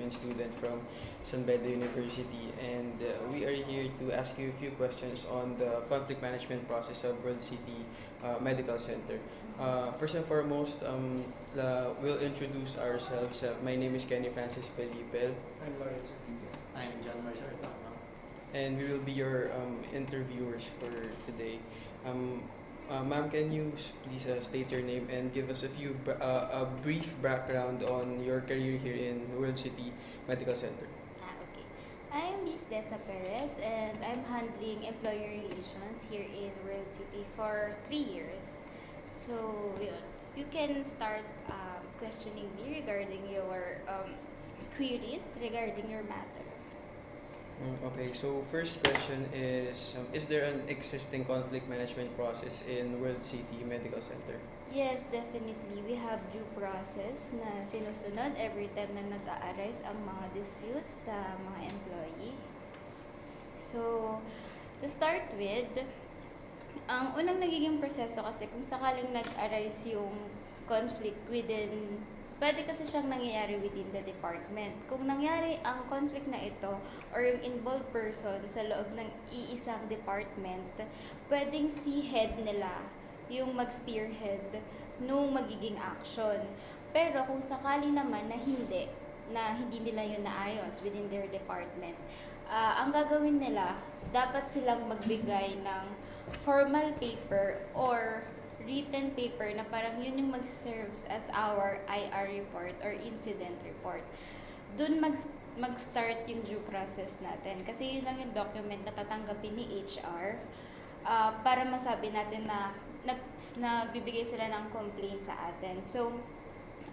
Management student from Sunbeda University, and we are here to ask you a few questions on the conflict management process of World City Medical Center. First and foremost, we'll introduce ourselves. My name is Kenny Francis Pelipel, I'm John Marshall. and we will be your interviewers for today. Ma'am, can you please state your name and give us a brief background on your career here in World City Medical Center? Okay. I'm Miss Dessa Perez and I'm handling employer relations here in World City for 3 years. So, yun. You can start questioning me regarding your queries regarding your matter. Okay, so first question is there an existing conflict management process in World City Medical Center? Yes, definitely. We have due process na sinusunod every time na nag-a-arise ang mga disputes sa mga employee. So, to start with, ang unang nagiging proseso kasi kung sakaling nag-arise yung conflict within, pwede kasi siyang nangyayari within the department. Kung nangyari ang conflict na ito or yung involved person sa loob ng iisang department, pwedeng si head nila yung mag-spearhead nung magiging action. Pero kung sakali naman na hindi nila yun naayos within their department, ang gagawin nila, dapat silang magbigay ng formal paper or written paper na parang yun yung mag-serves as our IR report or incident report. Doon mag-start yung due process natin. Kasi yun lang yung document na tatanggapin ni HR para masabi natin na nagbibigay sila ng complaint sa atin. So,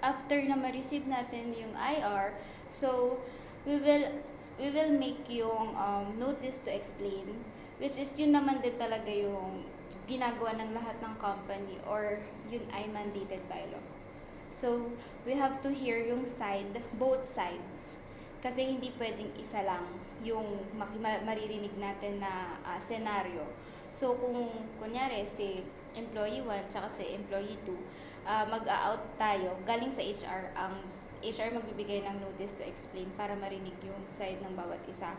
after na ma-receive natin yung IR, so we will make yung notice to explain, which is yun naman din talaga yung ginagawa ng lahat ng company or yun ay mandated by law. So, we have to hear yung both sides. Kasi hindi pwedeng isa lang yung maririnig natin na senaryo. So, kung kunyari si employee 1 tsaka si employee 2, mag-out tayo, galing sa HR, ang HR magbibigay ng notice to explain para marinig yung side ng bawat isa.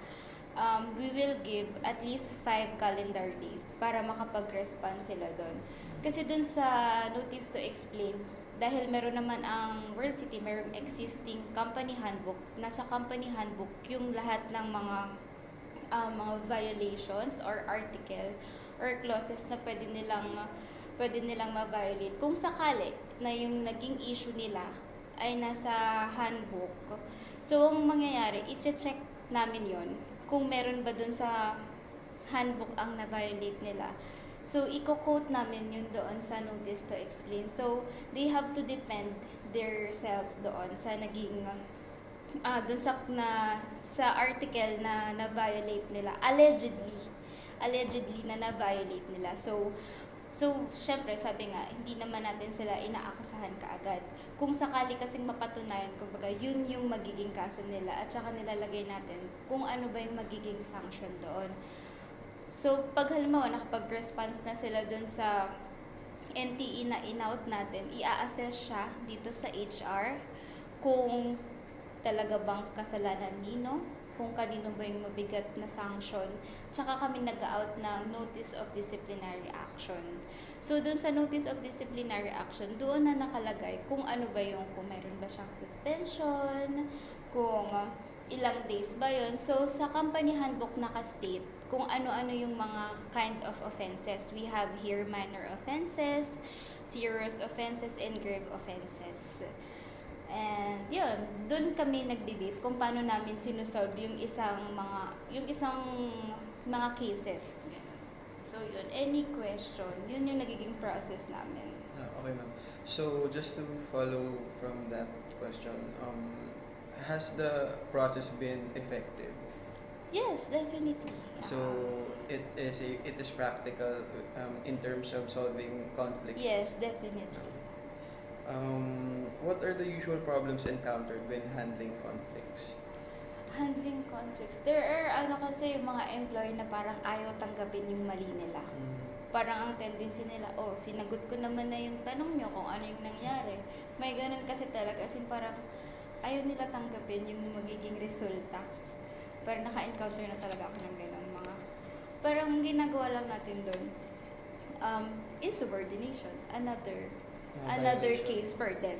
We will give at least 5 calendar days para makapag-respond sila doon. Kasi doon sa notice to explain, dahil meron naman ang World City, merong existing company handbook. Nasa company handbook yung lahat ng mga violations or article or clauses na pwede nilang ma-violate. Kung sakali na yung naging issue nila ay nasa handbook, so ang mangyayari, i-check namin yon kung meron ba dun sa handbook ang na-violate nila. So, i-quote namin yun doon sa notice to explain. So, they have to defend their self doon sa naging, doon sa article na na-violate nila. Allegedly na na-violate nila. So, syempre, sabi nga, hindi naman natin sila inaakusahan kaagad. Kung sakali kasing mapatunayan, kumbaga, yun yung magiging kaso nila at saka nilalagay natin kung ano ba yung magiging sanction doon. So, pag halimbawa, nakapag-response na sila doon sa NTE na in-out natin, i-assess siya dito sa HR kung talaga bang kasalanan nino, kung kanino ba yung mabigat na sanction, tsaka kami nag-out ng notice of disciplinary action. So, doon sa notice of disciplinary action, doon na nakalagay kung ano ba yung, kung mayroon ba siyang suspension, kung ilang days ba yun. So, sa company handbook naka-state kung ano-ano yung mga kind of offenses. We have here minor offenses, serious offenses, and grave offenses. And yun, doon kami nagbe-base kung paano namin sinusolve yung isang mga cases. So yun, any question, yun yung nagiging process namin. Okay, ma'am. So, just to follow from that question, has the process been effective? Yes, definitely. So, it is practical in terms of solving conflicts? Yes, definitely. What are the usual problems encountered when handling conflicts? Handling conflicts. There are kasi yung mga employee na parang ayaw tanggapin yung mali nila. Parang ang tendency nila, sinagot ko naman na yung tanong nyo kung ano yung nangyari. May ganun kasi talaga. As in parang, ayaw nila tanggapin yung magiging resulta. Pero naka-encounter na talaga ako ng ganun mga. Parang ginagawa lang natin doon, insubordination, another Violation. case for them.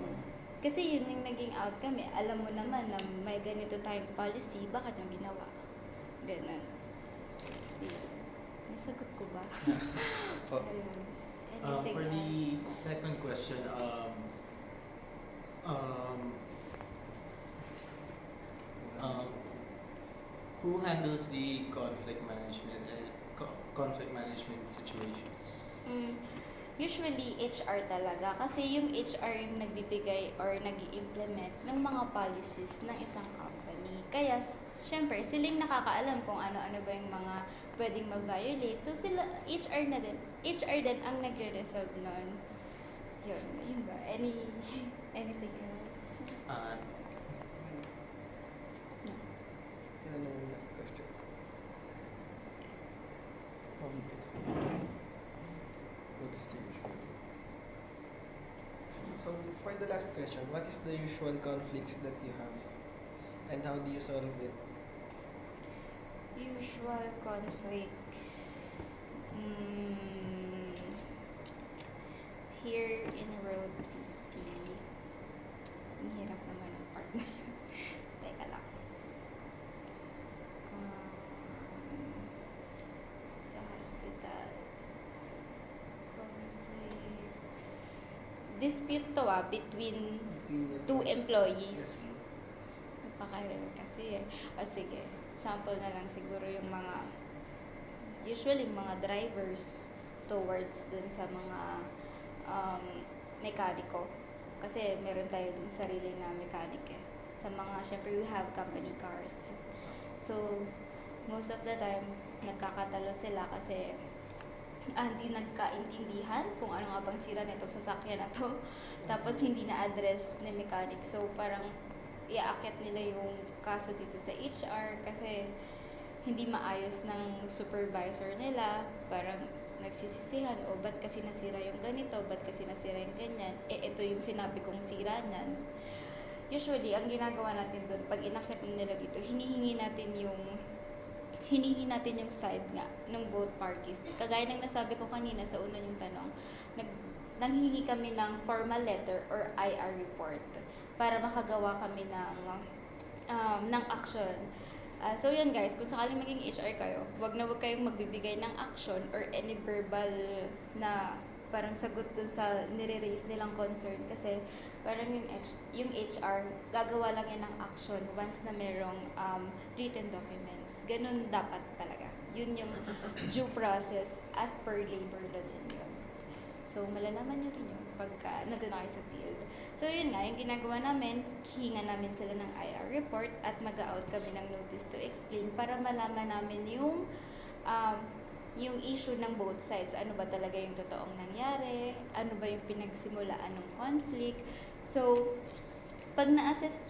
Kasi yun yung naging outcome eh. Alam mo naman na may ganito tayong policy, bakit mo ginawa? Ganun. Yun. Nasagot ko ba? Po. Ayun. Anything For the else? second question, who handles the conflict management and conflict management situations? Usually, HR talaga. Kasi yung HR yung nagbibigay or nag-implement ng mga policies ng isang company. Kaya, syempre, silang nakakaalam kung ano-ano ba yung mga pwedeng ma-violate. So, sila, HR na din. HR din ang nagre-resolve nun. Yun ba? Anything else? Ano yung last question? What is the usual? So, for the last question, what is the usual conflicts that you have? And how do you solve it? Usual conflicts. Here in World City. Ang hirap naman ang part na yun. Teka lang. Sa hospital. Conflicts. Dispute to between two employees. Yes. Napaka-rare kasi eh. O sige, sample na lang siguro yung mga, usually mga drivers towards dun sa mga mekaniko. Kasi meron tayo dun sarili na mechanic eh. Sa mga, syempre we have company cars. So, most of the time, nagkakatalo sila kasi hindi nagkaintindihan kung ano nga bang sira nitong sasakyan na to. Tapos hindi na-address ni mechanic. So, parang iaakit nila yung kaso dito sa HR kasi hindi maayos ng supervisor nila. Parang nagsisisihan, o ba't kasi nasira yung ganito, ba't kasi nasira yung ganyan. Ito yung sinabi kong sira niyan. Usually, ang ginagawa natin doon, pag inakit nila dito, hinihingi natin yung side nga ng both parties. Kagaya ng nasabi ko kanina sa una yung tanong, nanghihingi kami ng formal letter or IR report para makagawa kami ng action. So yun guys, kung sakaling maging HR kayo, wag kayong magbibigay ng action or any verbal na parang sagot dun sa nire-raise nilang concern kasi parang yung HR, gagawa lang yan ng action once na merong written documents. Ganun dapat talaga. Yun yung due process as per labor law din yun. So malalaman nyo rin yun pagka nandun na kayo sa field. So yun nga, yung ginagawa namin, hihinga namin sila ng IR report at mag-out kami ng notice to explain para malaman namin yung issue ng both sides. Ano ba talaga yung totoong nangyari? Ano ba yung pinagsimulaan ng conflict? So,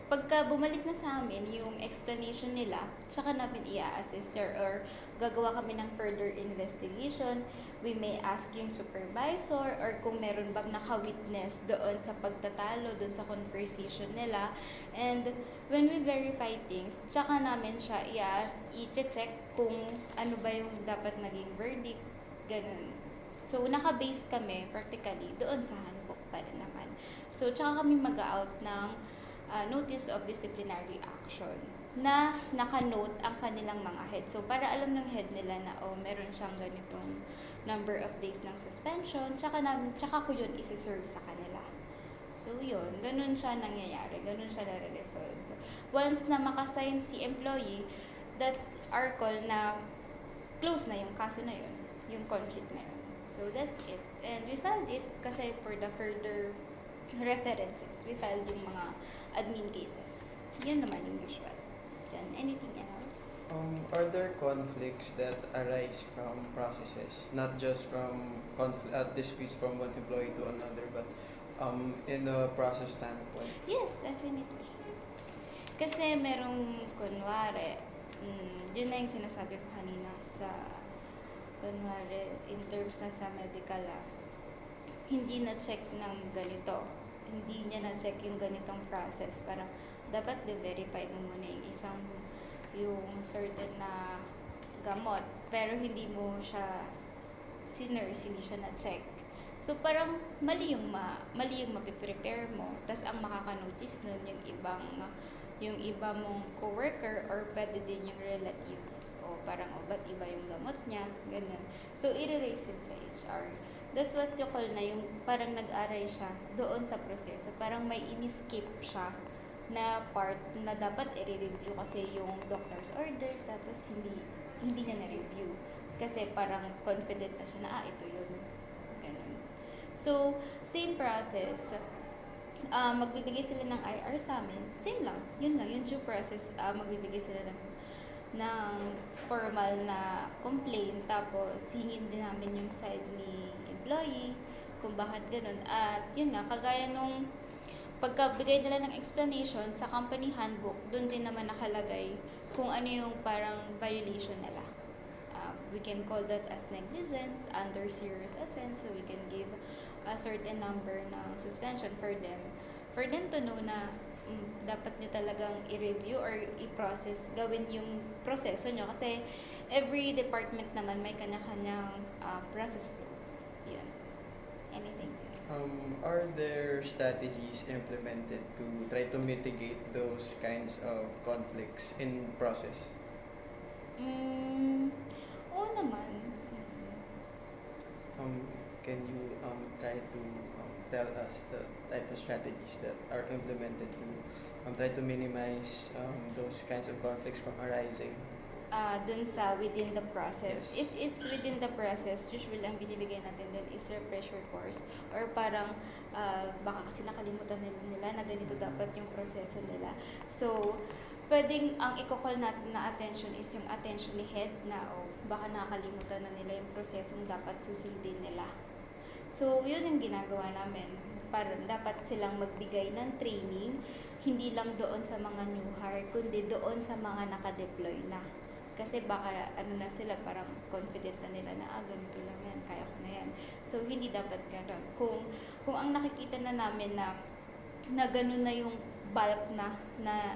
pagka bumalik na sa amin yung explanation nila, tsaka namin i-assess or gagawa kami ng further investigation. We may ask yung supervisor or kung meron bang naka-witness doon sa pagtatalo, doon sa conversation nila. And when we verify things, tsaka namin siya i-check kung ano ba yung dapat maging verdict, ganun. So, naka-base kami practically doon sa handbook pa rin naman. So, tsaka kami mag-out ng notice of disciplinary action na naka-note ang kanilang mga head. So, para alam ng head nila na, meron siyang ganitong number of days ng suspension, tsaka ko yun isi-serve sa kanila. So, yun. Ganun siya nangyayari. Ganun siya nare-resolve. Once na makasign si employee, that's our call na close na yung kaso na yun. Yung conflict na yun. So, that's it. And we filed it kasi for the further references, we filed yung mga admin cases. Yun naman yung usual. Yan. Anything else? Are there conflicts that arise from processes, not just from disputes from one employee to another, but in the process standpoint? Yes, definitely. Kasi merong, kunwari, yun na yung sinasabi ko kanina kunwari, in terms na sa medical hindi na-check ng ganito. Hindi niya na-check yung ganitong process. Parang, dapat be-verify mo muna yung certain na gamot, pero hindi mo siya sinurse, hindi siya na-check. So parang mali yung mapiprepare mo. Tas ang makaka-notice nun yung iba mong coworker or pwede din yung relative. O parang ba't iba yung gamot niya, ganun. So i-raise yun sa HR. That's what you call na yung parang nag-aray siya doon sa proseso. Parang may in-skip siya na part na dapat i-review kasi yung doctor's order, tapos hindi niya na-review. Kasi parang confident na siya na, ito yun. Ganun. So, same process. Magbibigay sila ng IR sa amin. Same lang. Yun lang. Yung due process, magbibigay sila ng formal na complaint. Tapos, hingin din namin yung side ni employee kung bakit ganun. At yun nga, kagaya nung pagkabigay nila ng explanation sa company handbook, doon din naman nakalagay kung ano yung parang violation nila. We can call that as negligence under serious offense, so we can give a certain number ng suspension for them to know na dapat nyo talagang i-review or i-process, gawin yung proseso nyo kasi every department naman may kanya-kanyang process flow. Yun. Anything? Are there strategies implemented to try to mitigate those kinds of conflicts in process? Oo naman. Can you try to tell us the type of strategies that are implemented to try to minimize those kinds of conflicts from arising? Dun sa within the process. Yes. If it's within the process, usually ang binibigay natin dun is refresher course or parang baka kasi nakalimutan nila na ganito dapat yung proseso nila. So, pwedeng ang i-call natin na attention is yung attention ni head na baka nakalimutan na nila yung prosesong dapat susundin nila. So, yun yung ginagawa namin. Parang dapat silang magbigay ng training, hindi lang doon sa mga new hire, kundi doon sa mga naka-deploy na. Kasi baka na sila, parang confident na nila na ganito lang yan, kaya ko na yan. So, hindi dapat gano'n. Kung ang nakikita na namin na gano'n na yung bulk na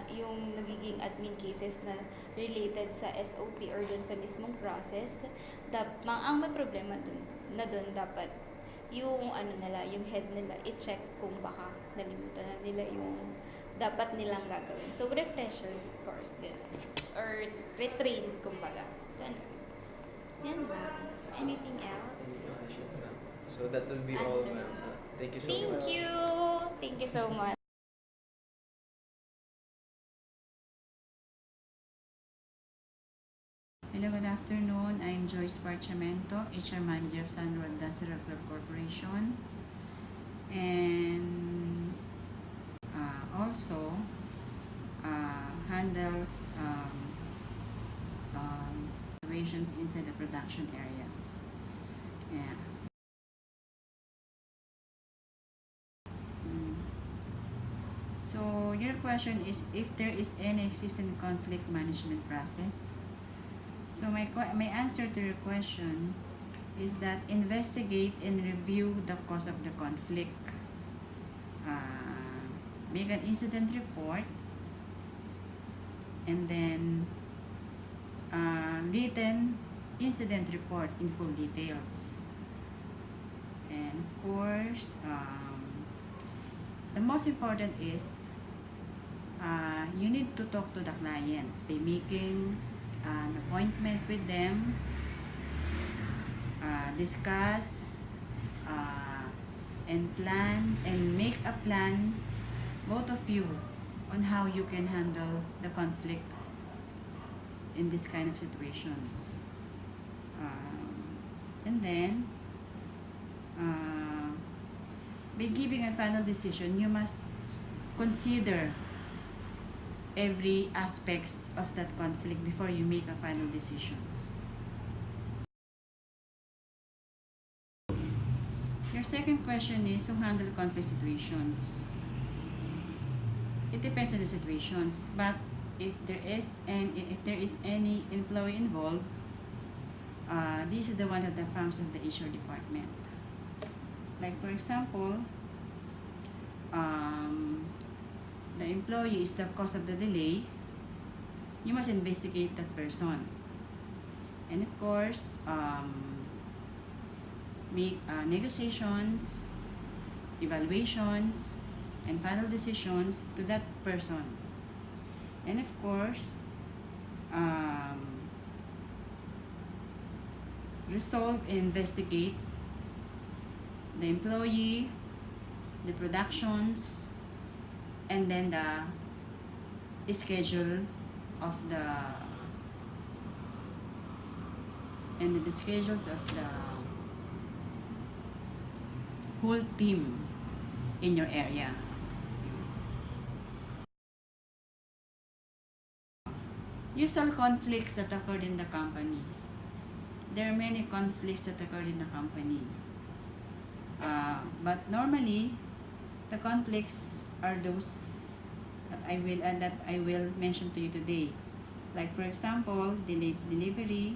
yung nagiging admin cases na related sa SOP or dun sa mismong process, ang may problema dun dapat yung yung head nila i-check kung baka nalimutan na nila yung dapat nilang gagawin. So, refresher course, gano'n. Or retrain, kumbaga. Gano'n. Yan lang. Anything else? So that will be all, ma'am. Thank you so much. Thank you! Thank you so much. Hello, good afternoon. I'm Joyce HR Manager of Sunworld, Dessa Corporation. And also handles operations inside the production area. Yeah. So your question is if there is any existing conflict management process. So my answer to your question is that investigate and review the cause of the conflict. Make an incident report, and then written incident report in full details. And of course, the most important is you need to talk to the client by making an appointment with them, discuss and plan and make a plan, both of you, on how you can handle the conflict in this kind of situations. And then by giving a final decision, you must consider every aspects of that conflict before you make a final decisions. Your second question is to handle conflict situations. It depends on the situations, but if there is any employee involved, this is the one of the functions of the HR department. Like for example, the employee is the cause of the delay, you must investigate that person. And of course, make negotiations, evaluations, and final decisions to that person. And of course, resolve and investigate the employee, the productions, and then the schedule of the schedules of the whole team in your area. Usual conflicts that occurred in the company. There are many conflicts that occurred in the company. But normally, the conflicts are those that I will mention to you today. Like for example, delayed delivery,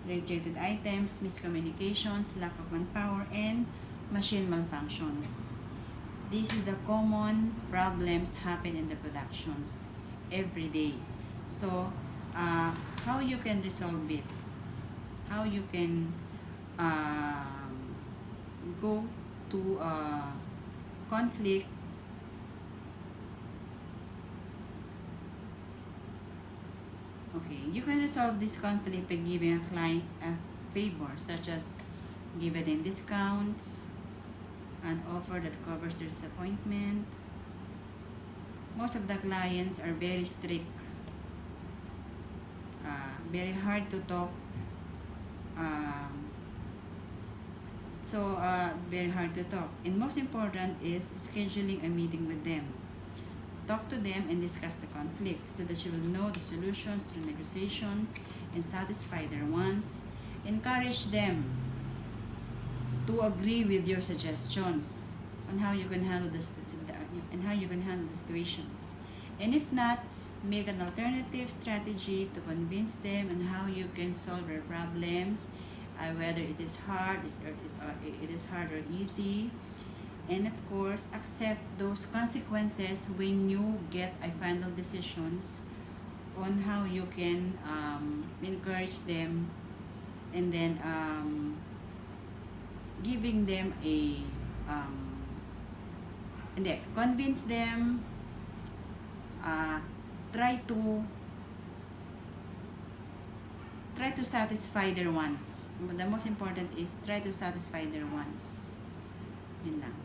rejected items, miscommunications, lack of manpower, and machine malfunctions. These are the common problems happen in the productions every day. So, how you can resolve it? How you can go to conflict Okay, you can resolve this conflict by giving a client a favor, such as giving them discounts, an offer that covers their disappointment. Most of the clients are very strict, very hard to talk, very hard to talk. And most important is scheduling a meeting with them. Talk to them and discuss the conflict so that you will know the solutions through negotiations and satisfy their wants. Encourage them to agree with your suggestions on how you can handle the situations. And if not, make an alternative strategy to convince them on how you can solve their problems, whether it is hard or easy. And of course, accept those consequences when you get a final decisions on how you can encourage them, and then giving them a and then convince them, try to satisfy their wants. The most important is try to satisfy their wants. Yun lang.